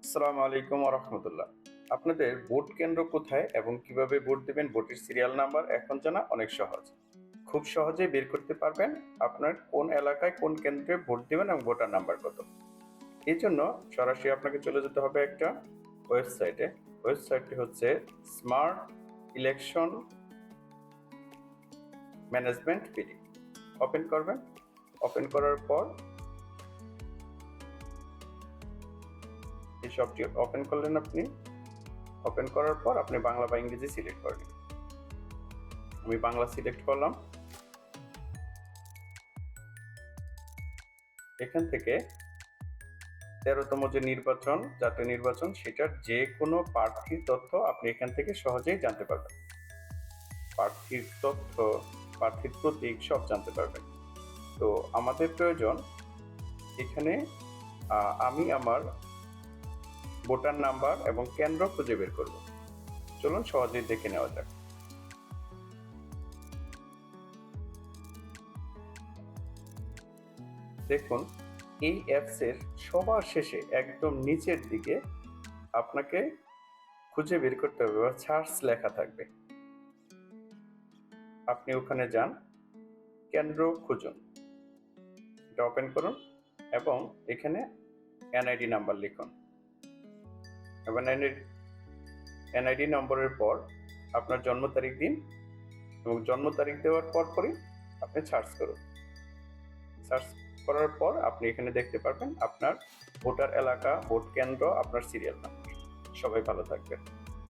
আসসালামু আলাইকুম ওয়া রাহমাতুল্লাহ। আপনাদের ভোট কেন্দ্র কোথায় এবং কিভাবে ভোট দিবেন, ভোটের সিরিয়াল নাম্বার এখন জানা অনেক সহজ। খুব সহজেই বের করতে পারবেন আপনার কোন এলাকায় কোন কেন্দ্রে ভোট দিবেন এবং ভোটার নাম্বার কত। এই জন্য সরাসরি আপনাকে চলে যেতে হবে একটা ওয়েবসাইটে। ওয়েবসাইটটি হচ্ছে smart election management PD. Open করবেন। ওপেন করার পর এই সবটি ওপেন করলেন আপনি। ওপেন করার পর আপনি বাংলা বা ইংরেজি সিলেক্ট করবেন। আমি বাংলা সিলেক্ট করলাম। এখান থেকে ১৩তম যে নির্বাচন, জাতীয় নির্বাচন, সেটার যে কোনো প্রার্থীর তথ্য আপনি এখান থেকে সহজেই জানতে পারবেন। প্রার্থীর তথ্য, প্রার্থীর প্রতীক সব জানতে পারবেন। তো আমাদের প্রয়োজন এখানে আমি আমার ভোটার নাম্বার এবং কেন্দ্র খুঁজে বের করব। চলুন সহজেই দেখে নেওয়া যাক। দেখুন, এই অ্যাপসের সবার শেষে একদম নিচের দিকে আপনাকে খুঁজে বের করতে হবে বা সার্চ লেখা থাকবে। আপনি ওখানে যান, কেন্দ্র খুঁজুন, এটা ওপেন করুন এবং এখানে এনআইডি নাম্বার লিখুন এবং এনআইডি নম্বরের পর আপনার জন্ম তারিখ দিন এবং জন্ম তারিখ দেওয়ার পরপরই আপনি সার্চ করুন। সার্চ করার পর আপনি এখানে দেখতে পারবেন আপনার ভোটার এলাকা, ভোট কেন্দ্র, আপনার সিরিয়াল নাম্বার। সবাই ভালো থাকবেন।